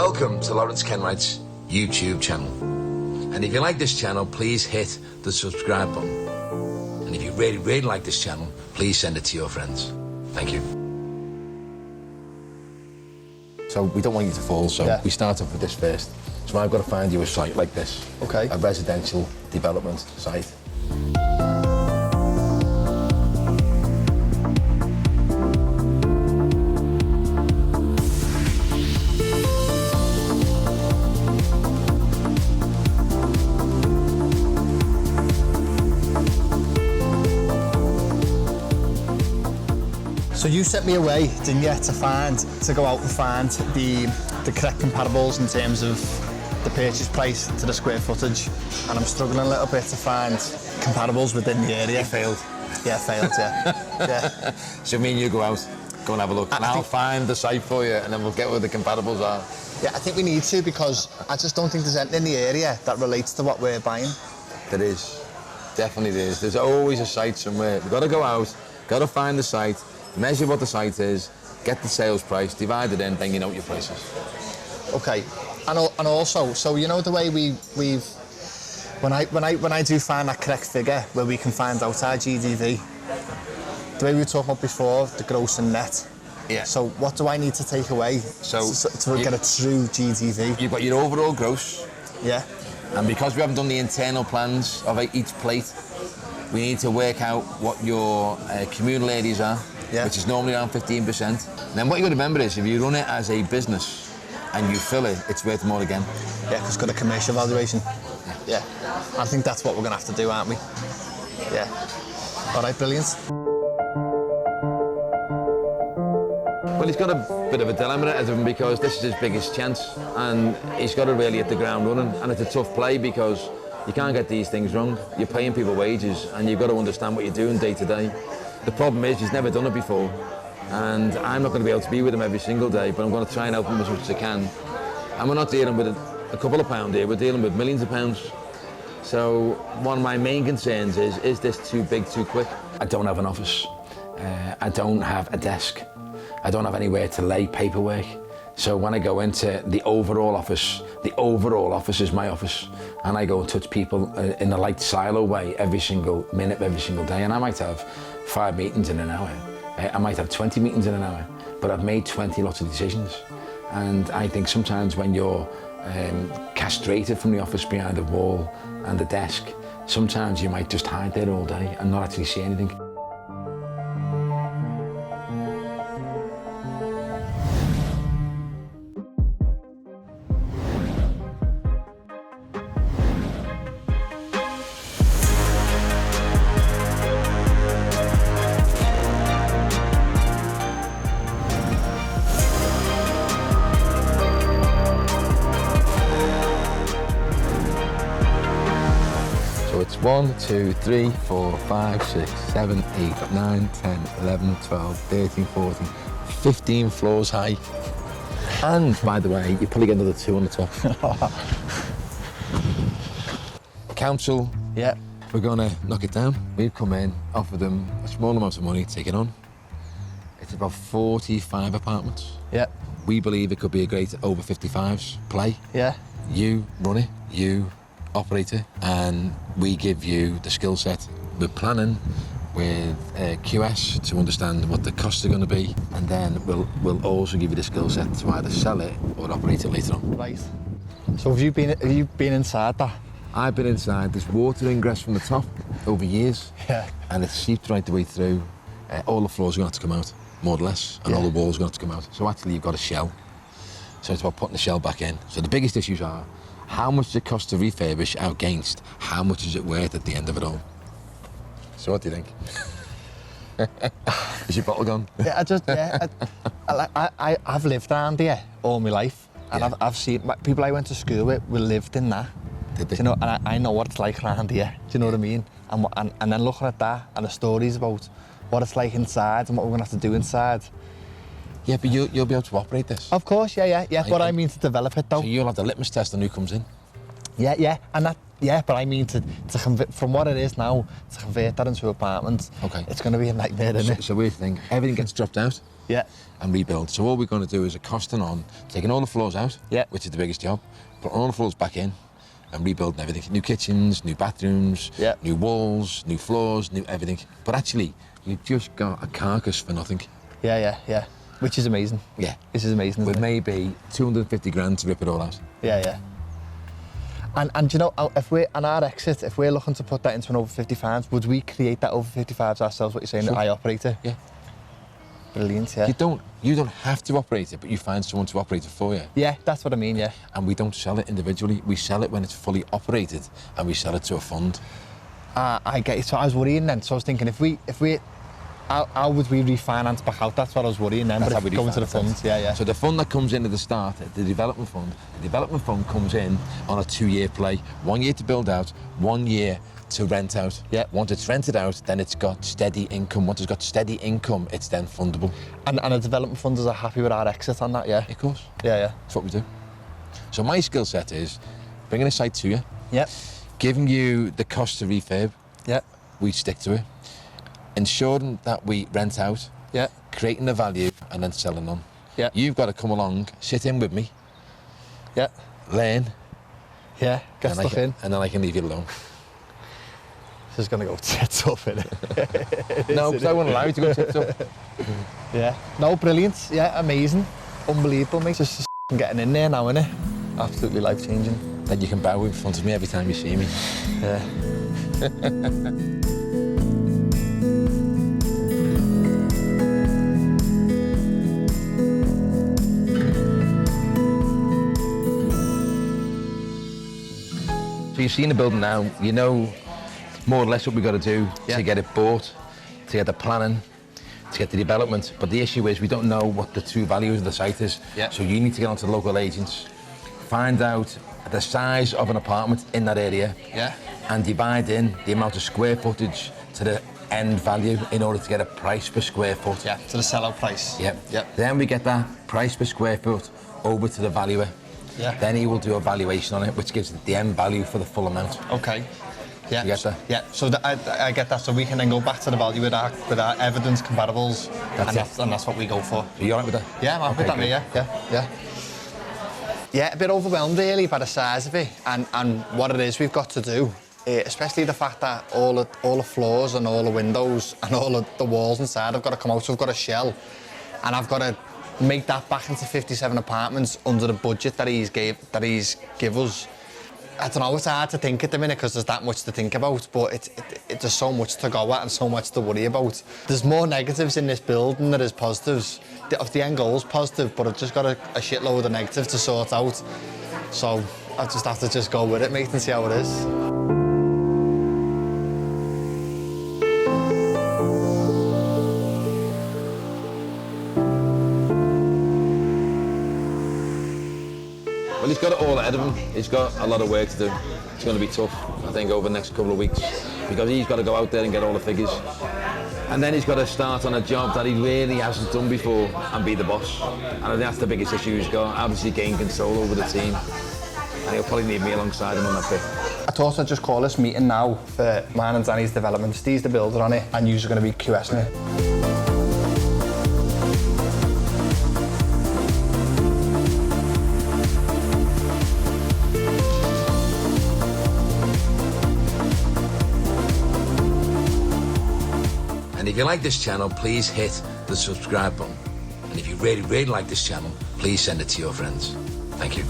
Welcome to Lawrence Kenwright's YouTube channel. And if you like this channel, please hit the subscribe button. And if you really like this channel, please send it to your friends. Thank you. So we don't want you to fall, so we start off with this first. So I've got to find you a site like this. Okay. A residential development site. So you sent me away, didn't you, to go out and find the correct comparables in terms of the purchase price to the square footage, and I'm struggling a little bit to find comparables within the area. You failed. Yeah, failed, yeah. So me and you go out, go and have a look, and I'll find the site for you, and then we'll get where the comparables are. Yeah, I think we need to, because I just don't think there's anything in the area that relates to what we're buying. There is. Definitely there is. There's always a site somewhere. We've got to go out, got to find the site, measure what the site is, get the sales price, divide it in, then you know what your price is. Okay, and also, so you know the way when I do find that correct figure where we can find out our GDV, the way we were talking about before, the gross and net. Yeah. So what do I need to take away to get a true GDV? You've got your overall gross. Yeah. And because we haven't done the internal plans of each plate, we need to work out what your communal areas are, which is normally around 15%. And then what you got to remember is, if you run it as a business and you fill it, it's worth more again. Yeah, because it's got a commercial valuation. Yeah. I think that's what we're going to have to do, aren't we? Yeah. All right, brilliant. Well, he's got a bit of a dilemma ahead of him, because this is his biggest chance, and he's got to really hit the ground running. And it's a tough play, because you can't get these things wrong. You're paying people wages, and you've got to understand what you're doing day to day. The problem is, he's never done it before, and I'm not going to be able to be with him every single day, but I'm going to try and help him as much as I can. And we're not dealing with a couple of pounds here, we're dealing with millions of pounds. So one of my main concerns is this too big too quick? I don't have an office. I don't have a desk. I don't have anywhere to lay paperwork. So when I go into the overall office is my office, and I go and touch people in a light silo way every single minute, every single day. And I might have 5 meetings in an hour. I might have 20 meetings in an hour, but I've made 20 lots of decisions. And I think sometimes when you're castrated from the office behind a wall and a desk, sometimes you might just hide there all day and not actually see anything. It's 1, 2, 3, 4, 5, 6, 7, 8, 9, 10, 11, 12, 13, 14, 15 floors high. And, by the way, you probably get another 2 on the top. Council, we're going to knock it down. We've come in, offered them a small amount of money to take it on. It's about 45 apartments. Yeah. We believe it could be a great over 55s play. Yeah. You run it, you operate it, and we give you the skill set. We're planning with QS to understand what the costs are going to be, and then we'll also give you the skill set to either sell it or operate it later on. Right. So have you been inside that? I've been inside. There's water ingress from the top over years, and it's seeped right the way through. All the floors are going to have to come out, more or less, and all the walls are going to have to come out. So actually you've got a shell. So it's about putting the shell back in. So the biggest issues are, how much does it cost to refurbish against how much is it worth at the end of it all? So what do you think? Is your bottle gone? Yeah, I've lived around here all my life, and I've seen people I went to school with lived in that. Did they? Do you know, and I know what it's like around here. Do you know what I mean? And then looking at that and the stories about what it's like inside and what we're gonna have to do inside. Yeah, but you'll be able to operate this. Of course, yeah. But I mean to develop it though. So you'll have the litmus test on who comes in. Yeah, and Yeah, but I mean to convert from what it is now to convert that into an apartment. Okay. It's going to be a nightmare, isn't it? So weird thing, everything gets dropped out. Yeah. And rebuild. So all we're going to do is a costing on taking all the floors out, yeah, which is the biggest job, put all the floors back in and rebuilding everything. New kitchens, new bathrooms, yeah, new walls, new floors, new everything. But actually, you've just got a carcass for nothing. Yeah. Which is amazing. Yeah. This is amazing. With maybe 250 grand to rip it all out. Yeah. And you know, if we're on our exit, if we're looking to put that into an over 55s, would we create that over 55s ourselves? What you're saying, sure. I operate it? Yeah. Brilliant, yeah. You don't have to operate it, but you find someone to operate it for you. Yeah, that's what I mean, yeah. And we don't sell it individually. We sell it when it's fully operated, and we sell it to a fund. I get it. So I was worrying then. So I was thinking, if we, how would we refinance back out? That's what I was worrying then. That's but how we go into the funds, yeah. So the fund that comes in at the start, the development fund comes in on a 2-year play. 1 year to build out, 1 year to rent out. Yeah. Once it's rented out, then it's got steady income. Once it's got steady income, it's then fundable. And the development funders are happy with our exit on that, yeah? Of course. Yeah. That's what we do. So my skill set is bringing a site to you. Yeah. Giving you the cost to refurb. Yeah. We stick to it. Ensuring that we rent out. Yeah. Creating the value and then selling on. Yeah. You've got to come along, sit in with me. Yeah. Learn. Yeah. Get stuff in. And then I can leave you alone. This is going to go tits up, innit? No, because I won't allow you to go tits up. Yeah. No, brilliant. Yeah, amazing. Unbelievable, mate. Just getting in there now, innit? Absolutely life-changing. Then you can bow in front of me every time you see me. Yeah. So you've seen the building now, you know more or less what we've got to do to get it bought, to get the planning, to get the development. But the issue is we don't know what the true values of the site is. Yeah. So you need to get onto the local agents, find out the size of an apartment in that area, and divide in the amount of square footage to the end value in order to get a price per square foot. Yeah, to the sellout price. Yep. Then we get that price per square foot over to the valuer. Yeah. Then he will do a valuation on it, which gives the end value for the full amount. Okay. Yeah. You get that? Yeah. So I get that. So we can then go back to the value with our evidence comparables, and that's what we go for. Are you alright with that? Yeah, I'm happy with that, mate. Yeah, a bit overwhelmed really by the size of it and what it is we've got to do. Especially the fact that all the floors and all the windows and all of the walls inside have got to come out. So I've got a shell, and I've got to make that back into 57 apartments under the budget that he's give us. I don't know, it's hard to think at the minute because there's that much to think about, but there's so much to go at and so much to worry about. There's more negatives in this build than there is positives. The end goal's positive, but I've just got a shitload of negatives to sort out. So I just have to just go with it, mate, and see how it is. Well, he's got it all ahead of him. He's got a lot of work to do. It's going to be tough, I think, over the next couple of weeks, because he's got to go out there and get all the figures. And then he's got to start on a job that he really hasn't done before and be the boss. And I think that's the biggest issue he's got, obviously gain control over the team. And he'll probably need me alongside him on that bit. I thought I'd just call this meeting now for mine and Danny's development. Steve's the builder on it, and you're going to be QSing it. And if you like this channel, please hit the subscribe button. And if you really, really like this channel, please send it to your friends. Thank you.